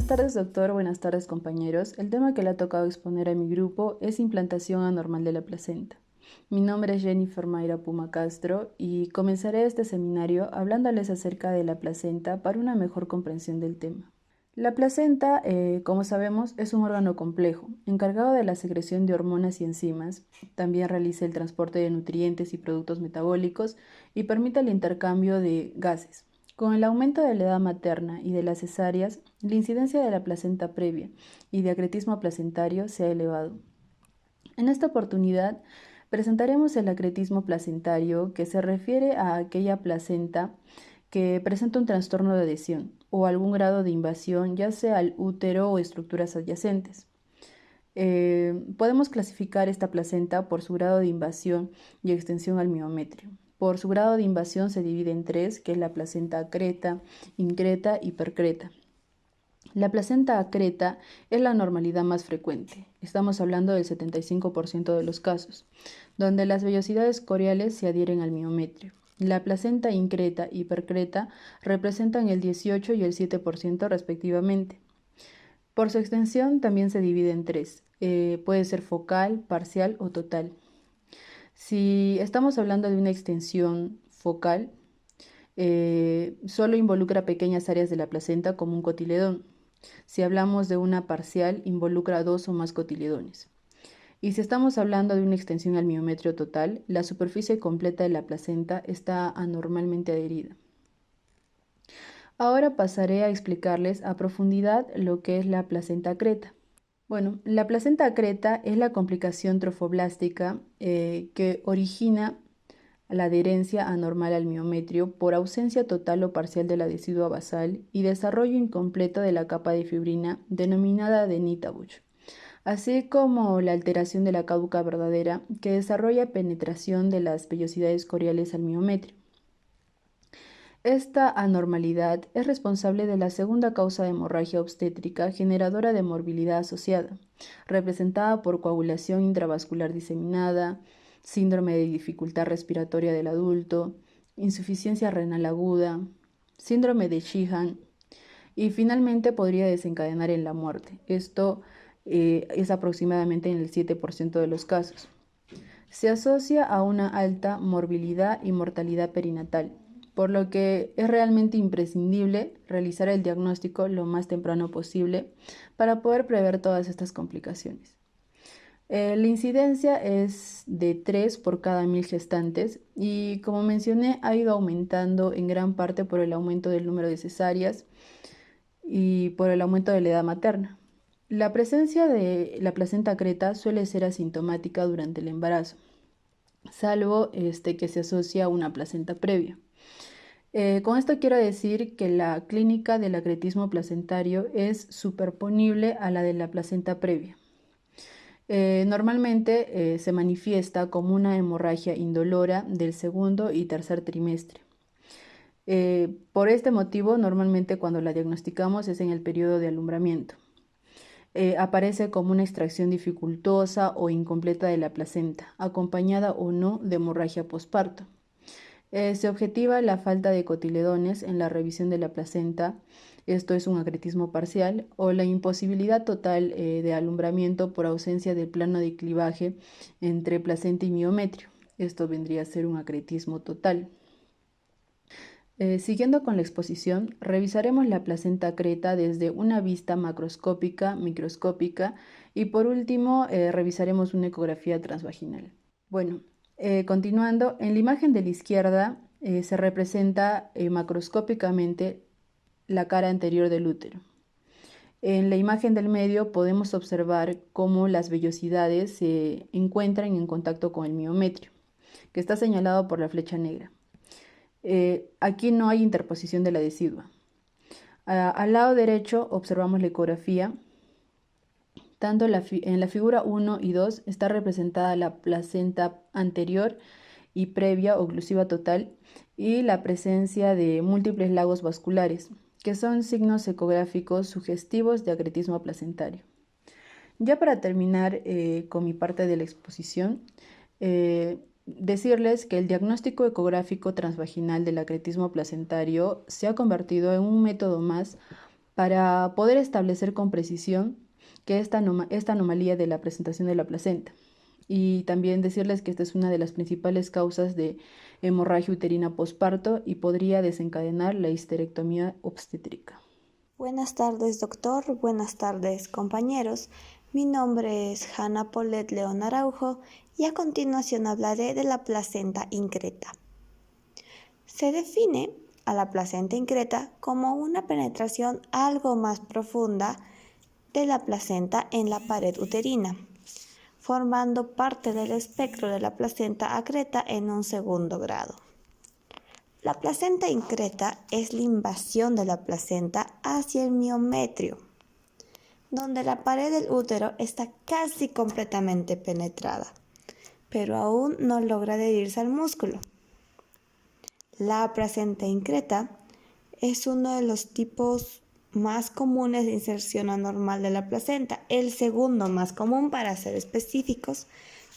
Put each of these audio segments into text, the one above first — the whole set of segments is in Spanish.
Buenas tardes, doctor. Buenas tardes, compañeros. El tema que le ha tocado exponer a mi grupo es implantación anormal de la placenta. Mi nombre es Jennifer Mayra Puma Castro y comenzaré este seminario hablándoles acerca de la placenta para una mejor comprensión del tema. La placenta, como sabemos, es un órgano complejo, encargado de la secreción de hormonas y enzimas. También realiza el transporte de nutrientes y productos metabólicos y permite el intercambio de gases. Con el aumento de la edad materna y de las cesáreas, la incidencia de la placenta previa y de acretismo placentario se ha elevado. En esta oportunidad presentaremos el acretismo placentario, que se refiere a aquella placenta que presenta un trastorno de adhesión o algún grado de invasión, ya sea al útero o estructuras adyacentes. Podemos clasificar esta placenta por su grado de invasión y extensión al miometrio. Por su grado de invasión se divide en tres, que es la placenta acreta, increta y percreta. La placenta acreta es la normalidad más frecuente. Estamos hablando del 75% de los casos, donde las vellosidades coriales se adhieren al miometrio. La placenta increta y percreta representan el 18 y el 7% respectivamente. Por su extensión también se divide en tres. Puede ser focal, parcial o total. Si estamos hablando de una extensión focal, solo involucra pequeñas áreas de la placenta como un cotiledón. Si hablamos de una parcial, involucra dos o más cotiledones. Y si estamos hablando de una extensión al miometrio total, la superficie completa de la placenta está anormalmente adherida. Ahora pasaré a explicarles a profundidad lo que es la placenta acreta. Bueno, la placenta acreta es la complicación trofoblástica que origina la adherencia anormal al miometrio por ausencia total o parcial de la decidua basal y desarrollo incompleto de la capa de fibrina denominada adenita Busch, así como la alteración de la cauca verdadera que desarrolla penetración de las vellosidades coriales al miometrio. Esta anormalidad es responsable de la segunda causa de hemorragia obstétrica generadora de morbilidad asociada, representada por coagulación intravascular diseminada, síndrome de dificultad respiratoria del adulto, insuficiencia renal aguda, síndrome de Sheehan y finalmente podría desencadenar en la muerte. Esto es aproximadamente en el 7% de los casos. Se asocia a una alta morbilidad y mortalidad perinatal, por lo que es realmente imprescindible realizar el diagnóstico lo más temprano posible para poder prever todas estas complicaciones. La incidencia es de 3 por cada 1000 gestantes y, como mencioné, ha ido aumentando en gran parte por el aumento del número de cesáreas y por el aumento de la edad materna. La presencia de la placenta acreta suele ser asintomática durante el embarazo, salvo que se asocia a una placenta previa. Con esto quiero decir que la clínica del acretismo placentario es superponible a la de la placenta previa. Normalmente se manifiesta como una hemorragia indolora del segundo y tercer trimestre. Por este motivo, normalmente cuando la diagnosticamos es en el periodo de alumbramiento. Aparece como una extracción dificultosa o incompleta de la placenta, acompañada o no de hemorragia posparto. Se objetiva la falta de cotiledones en la revisión de la placenta, esto es un acretismo parcial, o la imposibilidad total de alumbramiento por ausencia del plano de clivaje entre placenta y miometrio. Esto vendría a ser un acretismo total. Siguiendo con la exposición, revisaremos la placenta acreta desde una vista macroscópica, microscópica y por último revisaremos una ecografía transvaginal. Bueno, continuando, en la imagen de la izquierda se representa macroscópicamente la cara anterior del útero. En la imagen del medio podemos observar cómo las vellosidades se encuentran en contacto con el miometrio, que está señalado por la flecha negra. Aquí no hay interposición de la decidua. Al lado derecho observamos la ecografía. Tanto en la figura 1 y 2 está representada la placenta anterior y previa oclusiva total y la presencia de múltiples lagos vasculares, que son signos ecográficos sugestivos de acretismo placentario. Ya para terminar con mi parte de la exposición, decirles que el diagnóstico ecográfico transvaginal del acretismo placentario se ha convertido en un método más para poder establecer con precisión que esta anomalía de la presentación de la placenta. Y también decirles que esta es una de las principales causas de hemorragia uterina posparto y podría desencadenar la histerectomía obstétrica. Buenas tardes, doctor. Buenas tardes, compañeros. Mi nombre es Hanna Polet León Araujo y a continuación hablaré de la placenta increta. Se define a la placenta increta como una penetración algo más profunda de la placenta en la pared uterina, formando parte del espectro de la placenta acreta en un segundo grado. La placenta increta es la invasión de la placenta hacia el miometrio, donde la pared del útero está casi completamente penetrada, pero aún no logra adherirse al músculo. La placenta increta es uno de los tipos más comunes de inserción anormal de la placenta, el segundo más común para ser específicos,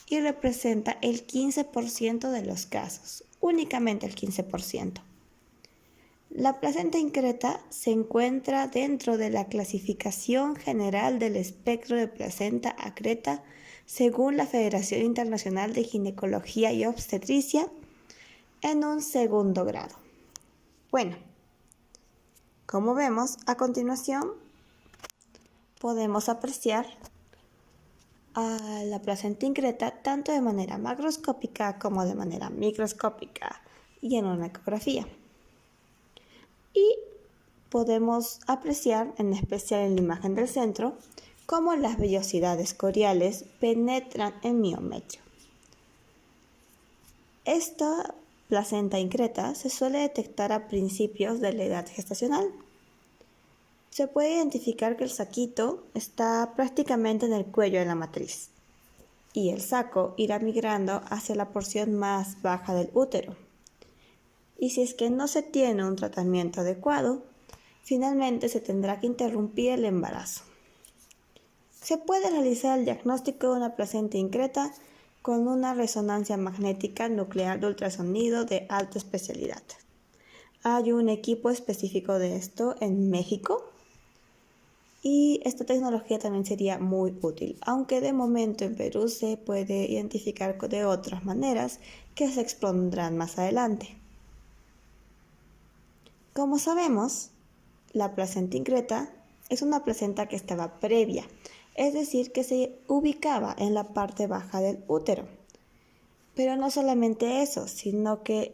y representa el 15% de los casos, únicamente el 15%. La placenta increta se encuentra dentro de la clasificación general del espectro de placenta acreta según la Federación Internacional de Ginecología y Obstetricia en un segundo grado. Bueno, como vemos, a continuación podemos apreciar a la placenta increta tanto de manera macroscópica como de manera microscópica y en una ecografía. Y podemos apreciar, en especial en la imagen del centro, cómo las vellosidades coriales penetran en miometrio. Esta placenta increta se suele detectar a principios de la edad gestacional. Se puede identificar que el saquito está prácticamente en el cuello de la matriz y el saco irá migrando hacia la porción más baja del útero. Y si es que no se tiene un tratamiento adecuado, finalmente se tendrá que interrumpir el embarazo. Se puede realizar el diagnóstico de una placenta increta con una resonancia magnética nuclear de ultrasonido de alta especialidad. Hay un equipo específico de esto en México y esta tecnología también sería muy útil, aunque de momento en Perú se puede identificar de otras maneras que se expondrán más adelante. Como sabemos, la placenta increta es una placenta que estaba previa, es decir, que se ubicaba en la parte baja del útero. Pero no solamente eso, sino que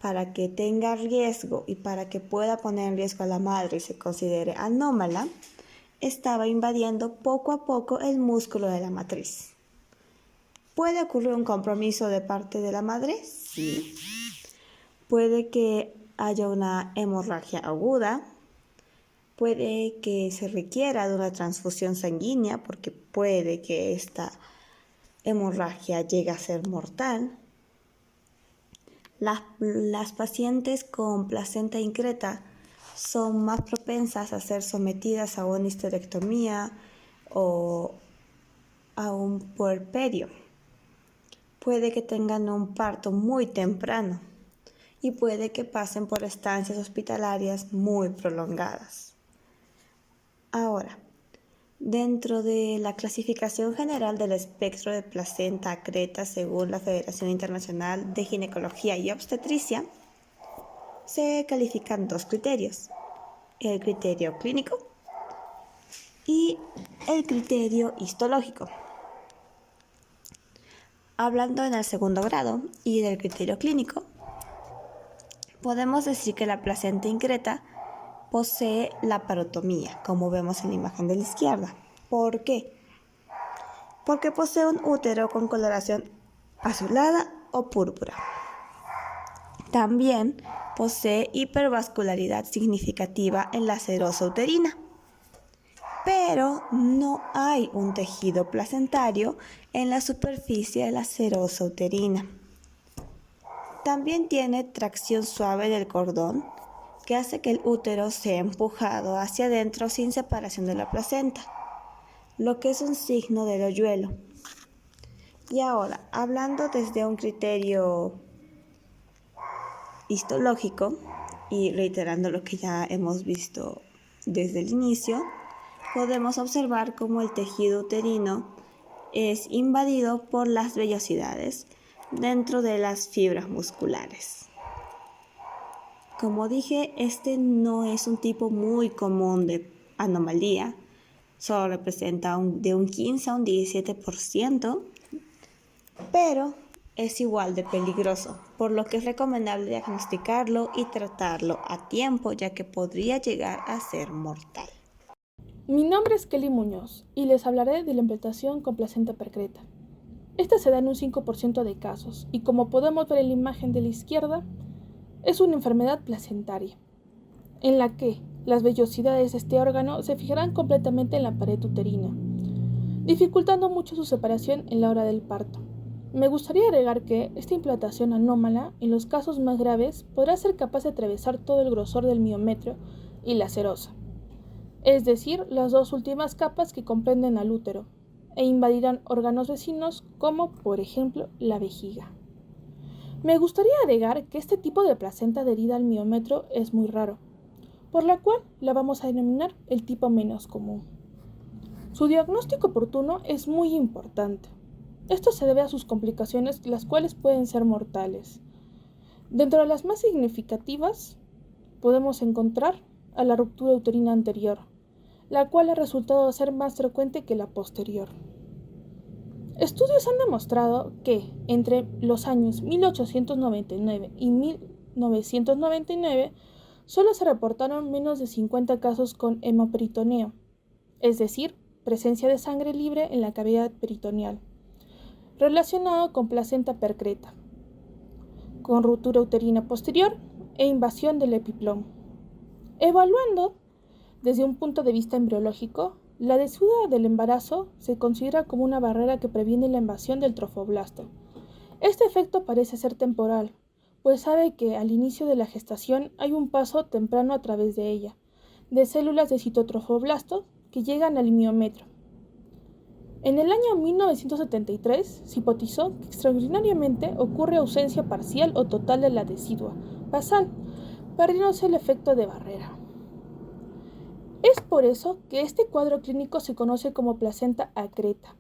para que tenga riesgo y para que pueda poner en riesgo a la madre y se considere anómala, estaba invadiendo poco a poco el músculo de la matriz. ¿Puede ocurrir un compromiso de parte de la madre? Sí. Puede que haya una hemorragia aguda, puede que se requiera de una transfusión sanguínea porque puede que esta hemorragia llegue a ser mortal. Las pacientes con placenta increta son más propensas a ser sometidas a una histerectomía o a un puerperio. Puede que tengan un parto muy temprano y puede que pasen por estancias hospitalarias muy prolongadas. Ahora, dentro de la clasificación general del espectro de placenta acreta según la Federación Internacional de Ginecología y Obstetricia, se califican dos criterios: el criterio clínico y el criterio histológico. Hablando en el segundo grado y del criterio clínico, podemos decir que la placenta increta posee la parotomía, como vemos en la imagen de la izquierda. ¿Por qué? Porque posee un útero con coloración azulada o púrpura. También posee hipervascularidad significativa en la serosa uterina, pero no hay un tejido placentario en la superficie de la serosa uterina. También tiene tracción suave del cordón, que hace que el útero sea empujado hacia adentro sin separación de la placenta, lo que es un signo del hoyuelo. Y ahora, hablando desde un criterio histológico y reiterando lo que ya hemos visto Desde el inicio, podemos observar cómo el tejido uterino es invadido por las vellosidades dentro de las fibras musculares. Como dije, este no es un tipo muy común de anomalía, solo representa de un 15 a un 17%, pero es igual de peligroso, por lo que es recomendable diagnosticarlo y tratarlo a tiempo, ya que podría llegar a ser mortal. Mi nombre es Kelly Muñoz y les hablaré de la implantación con placenta percreta. Esta se da en un 5% de casos y, como podemos ver en la imagen de la izquierda, es una enfermedad placentaria, en la que las vellosidades de este órgano se fijarán completamente en la pared uterina, dificultando mucho su separación en la hora del parto. Me gustaría agregar que esta implantación anómala, en los casos más graves, podrá ser capaz de atravesar todo el grosor del miometrio y la serosa, es decir, las dos últimas capas que comprenden al útero, e invadirán órganos vecinos como, por ejemplo, la vejiga. Me gustaría agregar que este tipo de placenta adherida al miometrio es muy raro, por lo cual la vamos a denominar el tipo menos común. Su diagnóstico oportuno es muy importante. Esto se debe a sus complicaciones, las cuales pueden ser mortales. Dentro de las más significativas, podemos encontrar a la ruptura uterina anterior, la cual ha resultado ser más frecuente que la posterior. Estudios han demostrado que entre los años 1899 y 1999 solo se reportaron menos de 50 casos con hemoperitoneo, es decir, presencia de sangre libre en la cavidad peritoneal, relacionado con placenta percreta, con ruptura uterina posterior e invasión del epiplom. Evaluando desde un punto de vista embriológico, la desnuda del embarazo se considera como una barrera que previene la invasión del trofoblasto. Este efecto parece ser temporal, pues sabe que al inicio de la gestación hay un paso temprano a través de ella, de células de citotrofoblastos que llegan al miometrio. En el año 1973 se hipotizó que extraordinariamente ocurre ausencia parcial o total de la decidua basal, perdiéndose el efecto de barrera. Es por eso que este cuadro clínico se conoce como placenta acreta,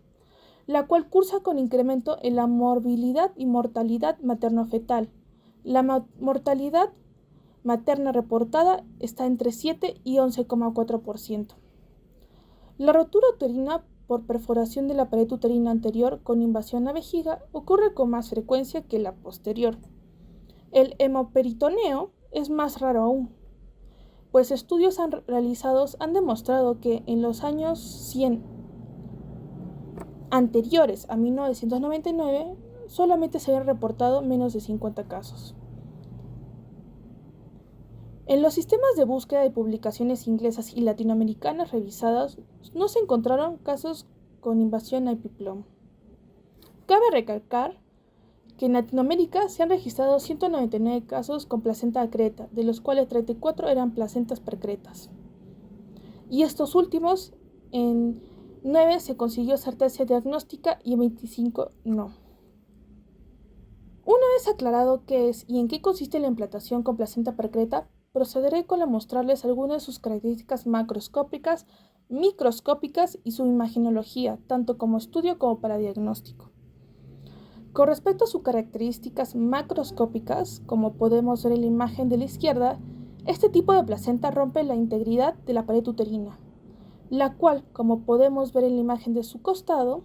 la cual cursa con incremento en la morbilidad y mortalidad materno-fetal. La mortalidad materna reportada está entre 7 y 11,4%. La rotura uterina por perforación de la pared uterina anterior con invasión a vejiga ocurre con más frecuencia que la posterior. El hemoperitoneo es más raro aún, pues estudios realizados han demostrado que en los años 100 anteriores a 1999 solamente se habían reportado menos de 50 casos. En los sistemas de búsqueda de publicaciones inglesas y latinoamericanas revisadas no se encontraron casos con invasión a epiplom. Cabe recalcar que en Latinoamérica se han registrado 199 casos con placenta acreta, de los cuales 34 eran placentas percretas. Y estos últimos, en 9 se consiguió certeza diagnóstica y en 25 no. Una vez aclarado qué es y en qué consiste la implantación con placenta percreta, procederé con a mostrarles algunas de sus características macroscópicas, microscópicas y su imagenología, tanto como estudio como para diagnóstico. Con respecto a sus características macroscópicas, como podemos ver en la imagen de la izquierda, este tipo de placenta rompe la integridad de la pared uterina, la cual, como podemos ver en la imagen de su costado,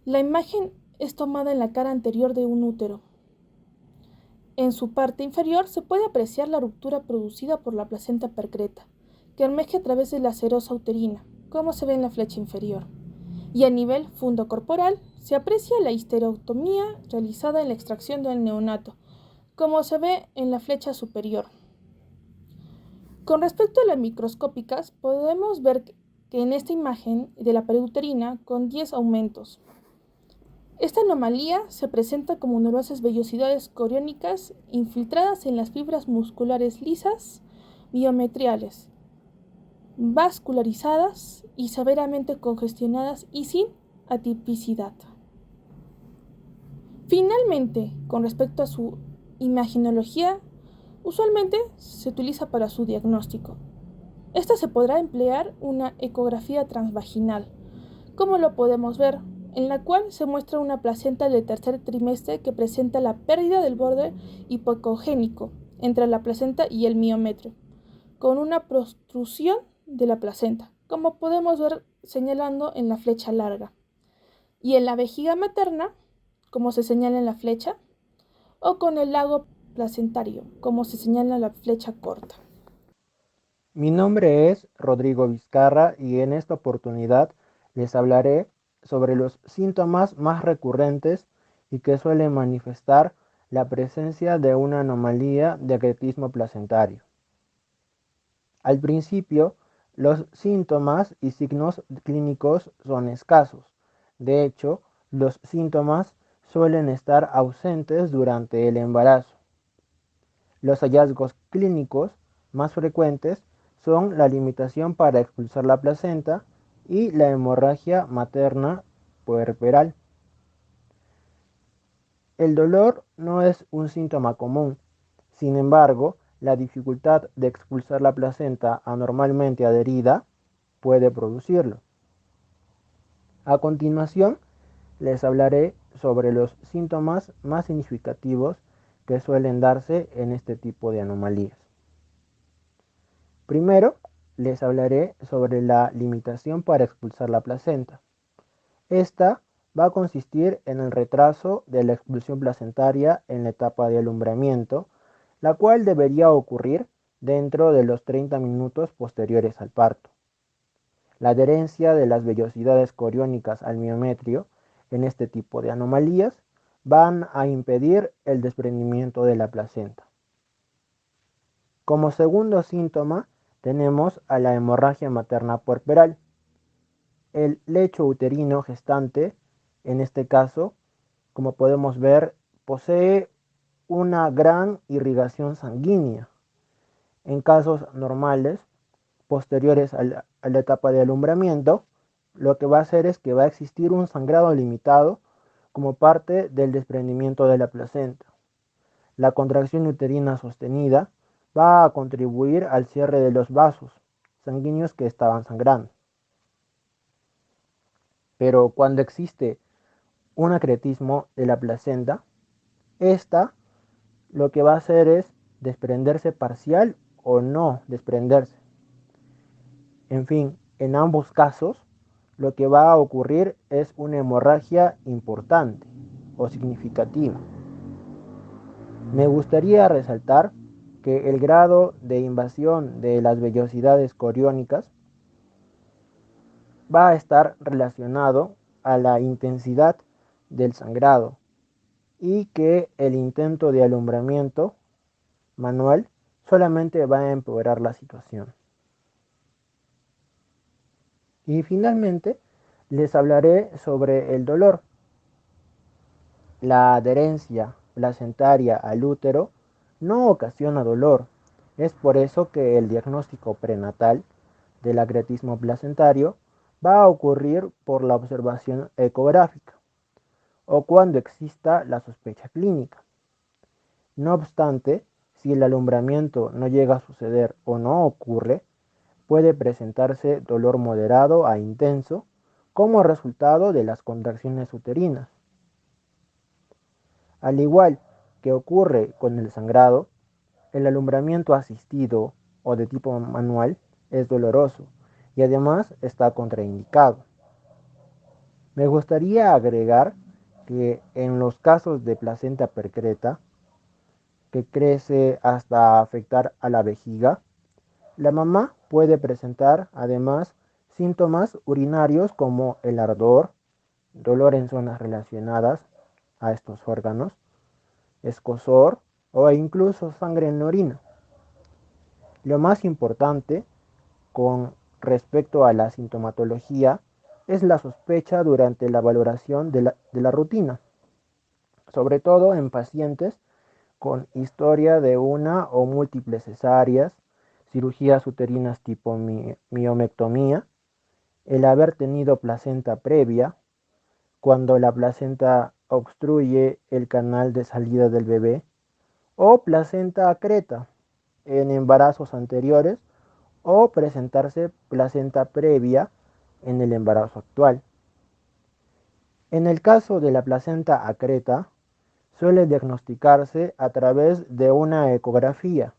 la imagen es tomada en la cara anterior de un útero. En su parte inferior se puede apreciar la ruptura producida por la placenta percreta, que emerge a través de la serosa uterina, como se ve en la flecha inferior. Y a nivel fundocorporal se aprecia la histerectomía realizada en la extracción del neonato, como se ve en la flecha superior. Con respecto a las microscópicas, podemos ver que en esta imagen de la pared uterina con 10 aumentos. Esta anomalía se presenta como numerosas vellosidades coriónicas infiltradas en las fibras musculares lisas, miometriales, vascularizadas y severamente congestionadas y sin atipicidad. Finalmente, con respecto a su imagenología, Usualmente se utiliza para su diagnóstico. Esta se podrá emplear una ecografía transvaginal, como lo podemos ver, en la cual se muestra una placenta del tercer trimestre que presenta la pérdida del borde hipocogénico entre la placenta y el miometrio, con una protrusión de la placenta, como podemos ver señalando en la flecha larga, y en la vejiga materna, como se señala en la flecha, o con el lago placentario, como se señala en la flecha corta. Mi nombre es Rodrigo Vizcarra y en esta oportunidad les hablaré sobre los síntomas más recurrentes y que suelen manifestar la presencia de una anomalía de agretismo placentario. Al principio, los síntomas y signos clínicos son escasos. De hecho, los síntomas suelen estar ausentes durante el embarazo. Los hallazgos clínicos más frecuentes son la limitación para expulsar la placenta y la hemorragia materna puerperal. El dolor no es un síntoma común, sin embargo, la dificultad de expulsar la placenta anormalmente adherida puede producirlo. A continuación, les hablaré sobre los síntomas más significativos que suelen darse en este tipo de anomalías. Primero, les hablaré sobre la limitación para expulsar la placenta. Esta va a consistir en el retraso de la expulsión placentaria en la etapa de alumbramiento, la cual debería ocurrir dentro de los 30 minutos posteriores al parto. La adherencia de las vellosidades coriónicas al miometrio en este tipo de anomalías van a impedir el desprendimiento de la placenta. Como segundo síntoma tenemos a la hemorragia materna puerperal. El lecho uterino gestante, en este caso, como podemos ver, posee una gran irrigación sanguínea. En casos normales, posteriores a la etapa de alumbramiento, lo que va a hacer es que va a existir un sangrado limitado como parte del desprendimiento de la placenta. La contracción uterina sostenida va a contribuir al cierre de los vasos sanguíneos que estaban sangrando. Pero cuando existe un acretismo de la placenta, esta lo que va a hacer es desprenderse parcial o no desprenderse. En fin, en ambos casos, lo que va a ocurrir es una hemorragia importante o significativa. Me gustaría resaltar que el grado de invasión de las vellosidades coriónicas va a estar relacionado a la intensidad del sangrado y que el intento de alumbramiento manual solamente va a empeorar la situación. Y finalmente les hablaré sobre el dolor. La adherencia placentaria al útero no ocasiona dolor. Es por eso que el diagnóstico prenatal del acretismo placentario va a ocurrir por la observación ecográfica o cuando exista la sospecha clínica. No obstante, si el alumbramiento no llega a suceder o no ocurre, puede presentarse dolor moderado a intenso como resultado de las contracciones uterinas. Al igual que ocurre con el sangrado, el alumbramiento asistido o de tipo manual es doloroso y además está contraindicado. Me gustaría agregar que en los casos de placenta percreta, que crece hasta afectar a la vejiga, la mamá puede presentar además síntomas urinarios como el ardor, dolor en zonas relacionadas a estos órganos, escozor o incluso sangre en la orina. Lo más importante con respecto a la sintomatología es la sospecha durante la valoración de la rutina, sobre todo en pacientes con historia de una o múltiples cesáreas, cirugías uterinas tipo miomectomía, el haber tenido placenta previa, cuando la placenta obstruye el canal de salida del bebé, o placenta acreta, en embarazos anteriores o presentarse placenta previa en el embarazo actual. En el caso de la placenta acreta, suele diagnosticarse a través de una ecografía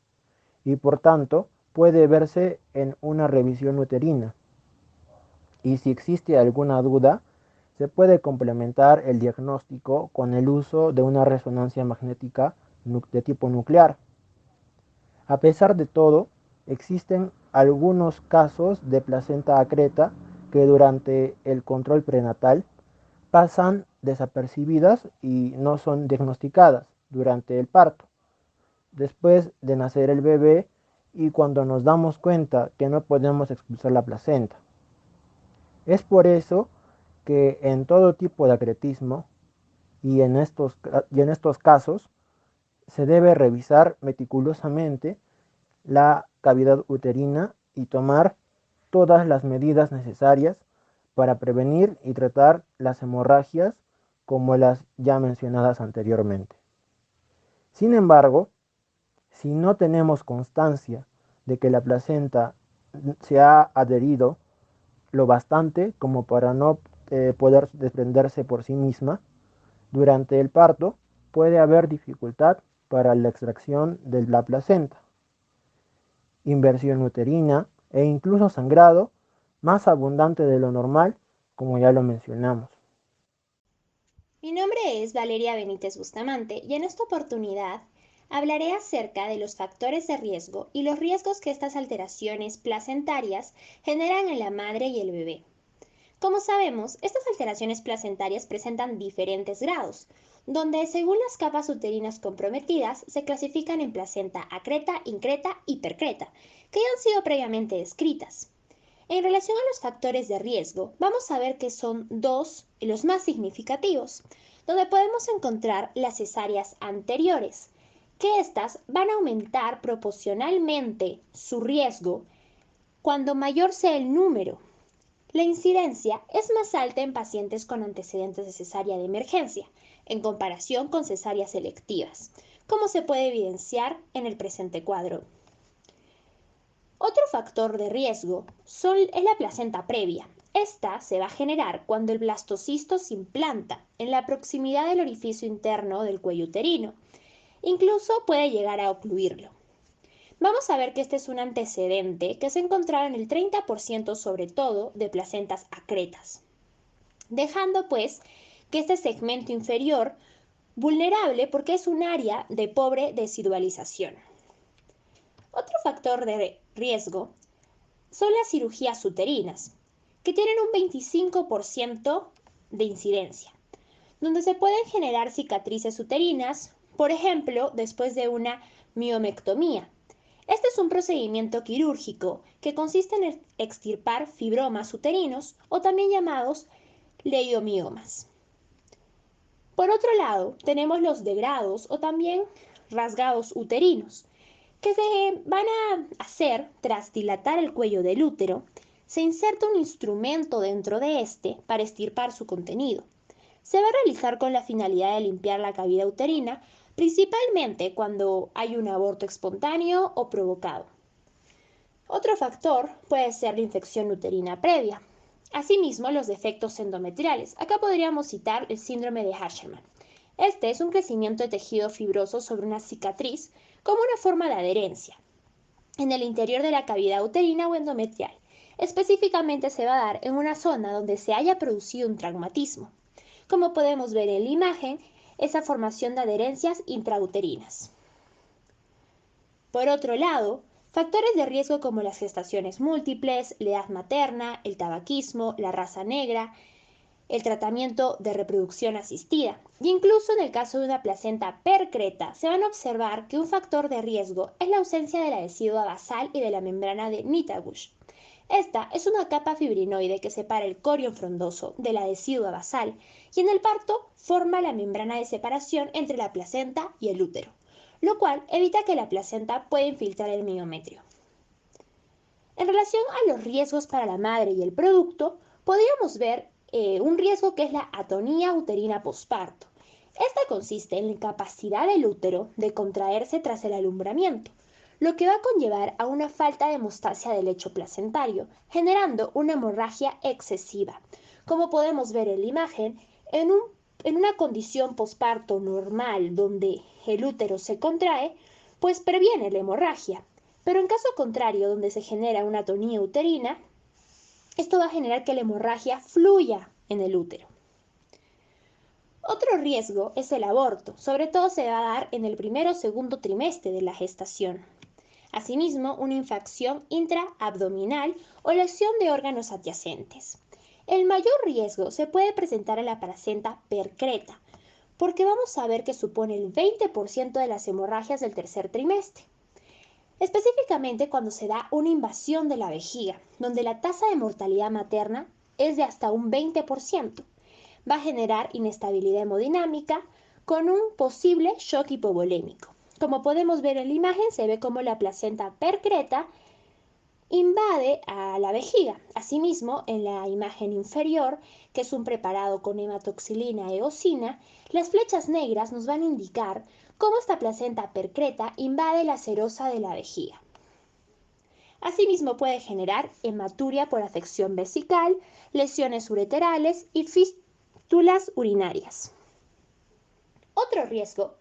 y por tanto puede verse en una revisión uterina. Y si existe alguna duda, se puede complementar el diagnóstico con el uso de una resonancia magnética de tipo nuclear. A pesar de todo, existen algunos casos de placenta acreta que durante el control prenatal pasan desapercibidas y no son diagnosticadas durante el parto, después de nacer el bebé y cuando nos damos cuenta que no podemos expulsar la placenta. Es por eso que en todo tipo de acretismo y en estos casos se debe revisar meticulosamente la cavidad uterina y tomar todas las medidas necesarias para prevenir y tratar las hemorragias como las ya mencionadas anteriormente. Sin embargo, si no tenemos constancia de que la placenta se ha adherido lo bastante como para no poder desprenderse por sí misma, durante el parto puede haber dificultad para la extracción de la placenta, inversión uterina e incluso sangrado más abundante de lo normal, como ya lo mencionamos. Mi nombre es Valeria Benítez Bustamante y en esta oportunidad hablaré acerca de los factores de riesgo y los riesgos que estas alteraciones placentarias generan en la madre y el bebé. Como sabemos, estas alteraciones placentarias presentan diferentes grados, donde según las capas uterinas comprometidas se clasifican en placenta acreta, increta y percreta, que ya han sido previamente descritas. En relación a los factores de riesgo, vamos a ver que son dos los más significativos, donde podemos encontrar las cesáreas anteriores, que éstas van a aumentar proporcionalmente su riesgo cuando mayor sea el número. La incidencia es más alta en pacientes con antecedentes de cesárea de emergencia, en comparación con cesáreas selectivas, como se puede evidenciar en el presente cuadro. Otro factor de riesgo es la placenta previa. Esta se va a generar cuando el blastocisto se implanta en la proximidad del orificio interno del cuello uterino. Incluso puede llegar a ocluirlo. Vamos a ver que este es un antecedente que se encontraba en el 30% sobre todo de placentas acretas, dejando pues que este segmento inferior vulnerable porque es un área de pobre desidualización. Otro factor de riesgo son las cirugías uterinas, que tienen un 25% de incidencia, donde se pueden generar cicatrices uterinas, por ejemplo, después de una miomectomía. Este es un procedimiento quirúrgico que consiste en extirpar fibromas uterinos o también llamados leiomiomas. Por otro lado, tenemos los degrados o también rasgados uterinos, que se van a hacer tras dilatar el cuello del útero. Se inserta un instrumento dentro de este para extirpar su contenido. Se va a realizar con la finalidad de limpiar la cavidad uterina, principalmente cuando hay un aborto espontáneo o provocado. Otro factor puede ser la infección uterina previa. Asimismo, los defectos endometriales. Acá podríamos citar el síndrome de Asherman. Este es un crecimiento de tejido fibroso sobre una cicatriz como una forma de adherencia en el interior de la cavidad uterina o endometrial. Específicamente se va a dar en una zona donde se haya producido un traumatismo. Como podemos ver en la imagen, esa formación de adherencias intrauterinas. Por otro lado, factores de riesgo como las gestaciones múltiples, la edad materna, el tabaquismo, la raza negra, el tratamiento de reproducción asistida. Y incluso en el caso de una placenta percreta, se van a observar que un factor de riesgo es la ausencia de la decidua basal y de la membrana de Nitabush. Esta es una capa fibrinoide que separa el corion frondoso de la decidua basal y en el parto forma la membrana de separación entre la placenta y el útero, lo cual evita que la placenta pueda infiltrar el miometrio. En relación a los riesgos para la madre y el producto, podríamos ver un riesgo que es la atonía uterina posparto. Esta consiste en la incapacidad del útero de contraerse tras el alumbramiento, lo que va a conllevar a una falta de hemostasia del lecho placentario, generando una hemorragia excesiva. Como podemos ver en la imagen, en una condición posparto normal donde el útero se contrae, pues previene la hemorragia. Pero en caso contrario, donde se genera una atonía uterina, esto va a generar que la hemorragia fluya en el útero. Otro riesgo es el aborto, sobre todo se va a dar en el primero o segundo trimestre de la gestación. Asimismo, una infección intraabdominal o lesión de órganos adyacentes. El mayor riesgo se puede presentar en la placenta percreta, porque vamos a ver que supone el 20% de las hemorragias del tercer trimestre. Específicamente cuando se da una invasión de la vejiga, donde la tasa de mortalidad materna es de hasta un 20%. Va a generar inestabilidad hemodinámica con un posible shock hipovolémico. Como podemos ver en la imagen, se ve como la placenta percreta invade a la vejiga. Asimismo, en la imagen inferior, que es un preparado con hematoxilina e eosina, las flechas negras nos van a indicar cómo esta placenta percreta invade la serosa de la vejiga. Asimismo, puede generar hematuria por afección vesical, lesiones ureterales y fístulas urinarias. Otro riesgo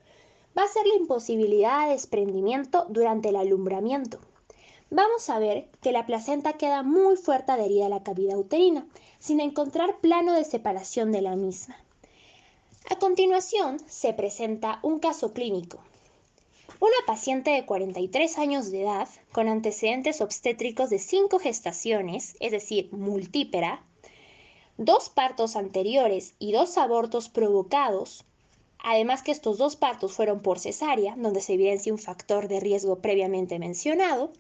va a ser la imposibilidad de desprendimiento durante el alumbramiento. Vamos a ver que la placenta queda muy fuerte adherida a la cavidad uterina, sin encontrar plano de separación de la misma. A continuación, se presenta un caso clínico. Una paciente de 43 años de edad, con antecedentes obstétricos de 5 gestaciones, es decir, multípera, 2 partos anteriores y 2 abortos provocados, además que estos 2 partos fueron por cesárea, donde se evidencia un factor de riesgo previamente mencionado.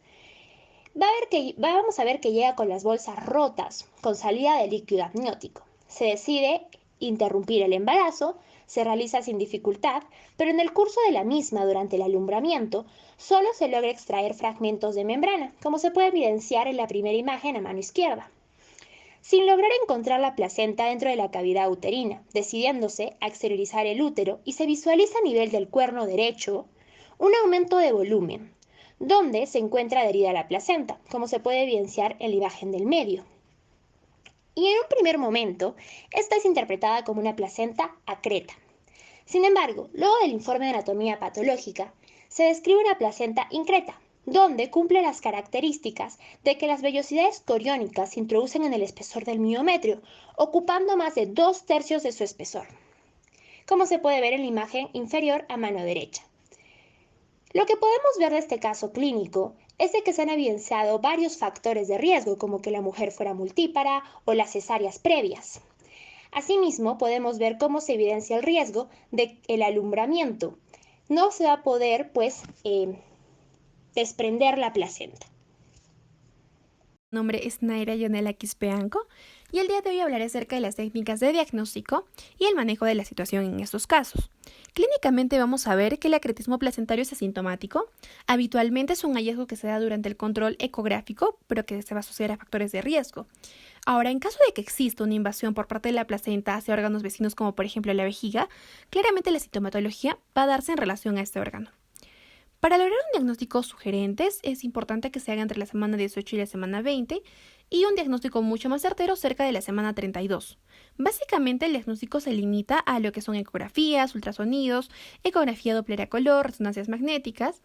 Vamos a ver que llega con las bolsas rotas, con salida de líquido amniótico. Se decide interrumpir el embarazo, se realiza sin dificultad, pero en el curso de la misma, durante el alumbramiento, solo se logra extraer fragmentos de membrana, como se puede evidenciar en la primera imagen a mano izquierda, sin lograr encontrar la placenta dentro de la cavidad uterina, decidiéndose a exteriorizar el útero, y se visualiza a nivel del cuerno derecho un aumento de volumen, donde se encuentra adherida la placenta, como se puede evidenciar en la imagen del medio. Y en un primer momento, esta es interpretada como una placenta acreta. Sin embargo, luego del informe de anatomía patológica, se describe una placenta increta, donde cumple las características de que las vellosidades coriónicas se introducen en el espesor del miometrio, ocupando más de 2/3 de su espesor, como se puede ver en la imagen inferior a mano derecha. Lo que podemos ver de este caso clínico es de que se han evidenciado varios factores de riesgo, como que la mujer fuera multípara o las cesáreas previas. Asimismo, podemos ver cómo se evidencia el riesgo de que el alumbramiento no se va a poder, desprender la placenta. Mi nombre es Naira Yonela Quispeanco y el día de hoy hablaré acerca de las técnicas de diagnóstico y el manejo de la situación en estos casos. Clínicamente vamos a ver que el acretismo placentario es asintomático. Habitualmente es un hallazgo que se da durante el control ecográfico, pero que se va a asociar a factores de riesgo. Ahora, en caso de que exista una invasión por parte de la placenta hacia órganos vecinos como por ejemplo la vejiga, claramente la sintomatología va a darse en relación a este órgano. Para lograr un diagnóstico sugerente es importante que se haga entre la semana 18 y la semana 20 y un diagnóstico mucho más certero cerca de la semana 32. Básicamente el diagnóstico se limita a lo que son ecografías, ultrasonidos, ecografía Doppler a color, resonancias magnéticas.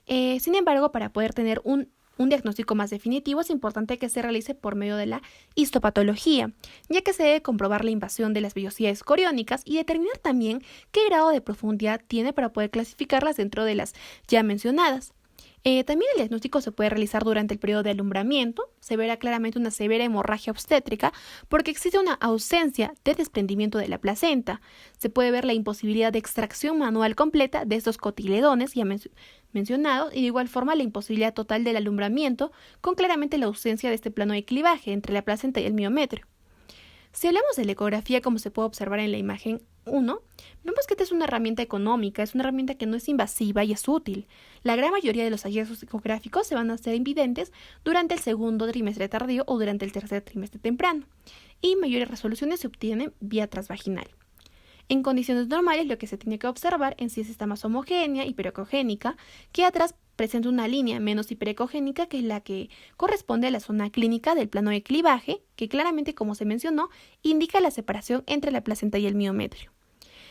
Sin embargo, para poder tener un diagnóstico más definitivo es importante que se realice por medio de la histopatología, ya que se debe comprobar la invasión de las vellosidades coriónicas y determinar también qué grado de profundidad tiene para poder clasificarlas dentro de las ya mencionadas. También el diagnóstico se puede realizar durante el periodo de alumbramiento. Se verá claramente una severa hemorragia obstétrica porque existe una ausencia de desprendimiento de la placenta. Se puede ver la imposibilidad de extracción manual completa de estos cotiledones ya mencionados y de igual forma la imposibilidad total del alumbramiento con claramente la ausencia de este plano de clivaje entre la placenta y el miometrio. Si hablamos de la ecografía, como se puede observar en la imagen 1, vemos que esta es una herramienta económica, es una herramienta que no es invasiva y es útil. La gran mayoría de los hallazgos ecográficos se van a hacer evidentes durante el segundo trimestre tardío o durante el tercer trimestre temprano, y mayores resoluciones se obtienen vía transvaginal. En condiciones normales, lo que se tiene que observar en sí es esta más homogénea, hiperechogénica, que atrás presenta una línea menos hiperecogénica, que es la que corresponde a la zona clínica del plano de clivaje, que claramente, como se mencionó, indica la separación entre la placenta y el miometrio.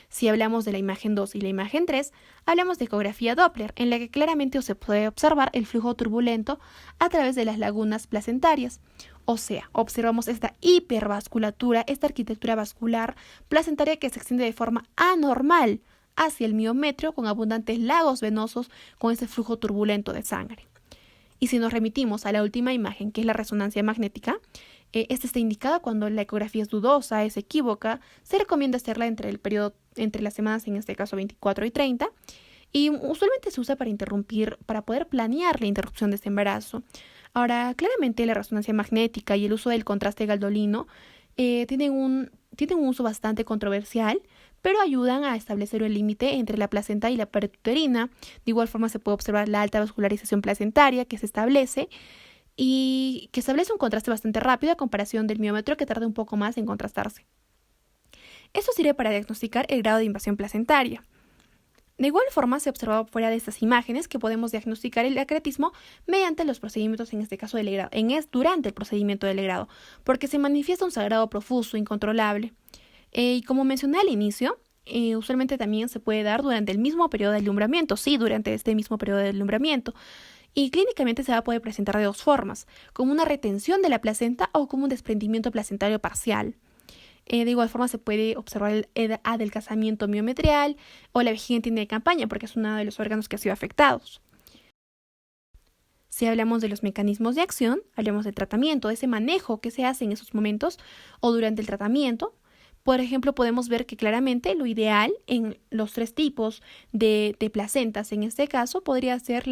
Si hablamos de la imagen 2 y la imagen 3, hablamos de ecografía Doppler, en la que claramente se puede observar el flujo turbulento a través de las lagunas placentarias. O sea, observamos esta hipervasculatura, esta arquitectura vascular placentaria que se extiende de forma anormal hacia el miometrio, con abundantes lagos venosos con ese flujo turbulento de sangre. Y si nos remitimos a la última imagen, que es la resonancia magnética, esta está indicada cuando la ecografía es dudosa, es equívoca. Se recomienda hacerla entre las semanas, en este caso 24 y 30, y usualmente se usa para poder planear la interrupción de este embarazo. Ahora, claramente la resonancia magnética y el uso del contraste galdolino tienen un uso bastante controversial, pero ayudan a establecer el límite entre la placenta y la pared uterina. De igual forma se puede observar la alta vascularización placentaria que se establece y que establece un contraste bastante rápido a comparación del miometrio, que tarda un poco más en contrastarse. Esto sirve para diagnosticar el grado de invasión placentaria. De igual forma, se ha observado fuera de estas imágenes que podemos diagnosticar el acretismo mediante los procedimientos, en este caso del legrado, durante el procedimiento del legrado, porque se manifiesta un sangrado profuso, incontrolable. Y como mencioné al inicio, usualmente también se puede dar durante el mismo periodo de alumbramiento, durante este mismo periodo de alumbramiento. Y clínicamente se va a poder presentar de dos formas, como una retención de la placenta o como un desprendimiento placentario parcial. De igual forma se puede observar el adelgazamiento miometrial o la vejiga en tienda de campaña, porque es uno de los órganos que ha sido afectados. Si hablamos de los mecanismos de acción, hablamos del tratamiento, de ese manejo que se hace en esos momentos o durante el tratamiento. Por ejemplo, podemos ver que claramente lo ideal en los 3 tipos de placentas, en este caso, podría ser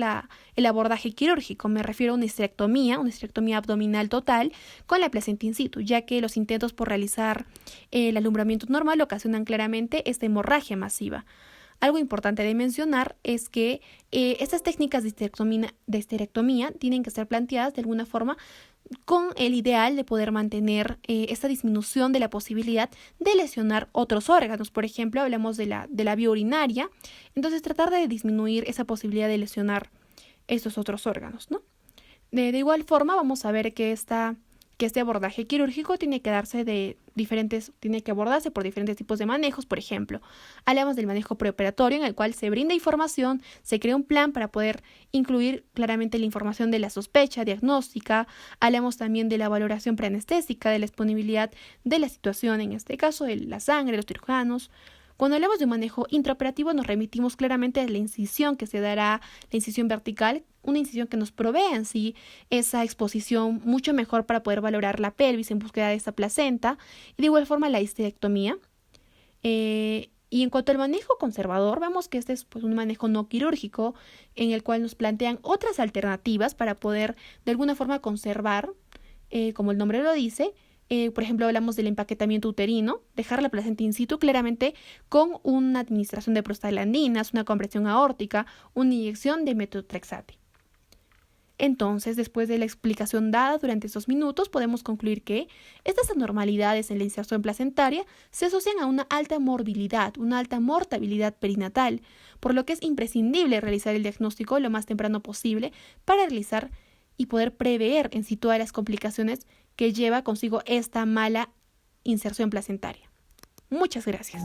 el abordaje quirúrgico. Me refiero a una histerectomía abdominal total con la placenta in situ, ya que los intentos por realizar el alumbramiento normal ocasionan claramente esta hemorragia masiva. Algo importante de mencionar es que estas técnicas de histerectomía tienen que ser planteadas de alguna forma con el ideal de poder mantener esta disminución de la posibilidad de lesionar otros órganos. Por ejemplo, hablamos de la vía urinaria, entonces tratar de disminuir esa posibilidad de lesionar estos otros órganos, ¿no? De igual forma, vamos a ver que este abordaje quirúrgico tiene que abordarse por diferentes tipos de manejos. Por ejemplo, hablamos del manejo preoperatorio, en el cual se brinda información, se crea un plan para poder incluir claramente la información de la sospecha diagnóstica. Hablamos también de la valoración preanestésica, de la disponibilidad de la situación, en este caso de la sangre, los cirujanos. Cuando hablamos de manejo intraoperativo, nos remitimos claramente a la incisión que se dará, la incisión vertical, una incisión que nos provee en sí esa exposición mucho mejor para poder valorar la pelvis en búsqueda de esta placenta, y de igual forma la histerectomía. Y en cuanto al manejo conservador, vemos que este es un manejo no quirúrgico, en el cual nos plantean otras alternativas para poder de alguna forma conservar, como el nombre lo dice. Por ejemplo, hablamos del empaquetamiento uterino, dejar la placenta in situ claramente con una administración de prostaglandinas, una compresión aórtica, una inyección de metotrexate. Entonces, después de la explicación dada durante estos minutos, podemos concluir que estas anormalidades en la inserción placentaria se asocian a una alta morbilidad, una alta mortabilidad perinatal, por lo que es imprescindible realizar el diagnóstico lo más temprano posible para realizar y poder prever en sí todas las complicaciones que lleva consigo esta mala inserción placentaria. Muchas gracias.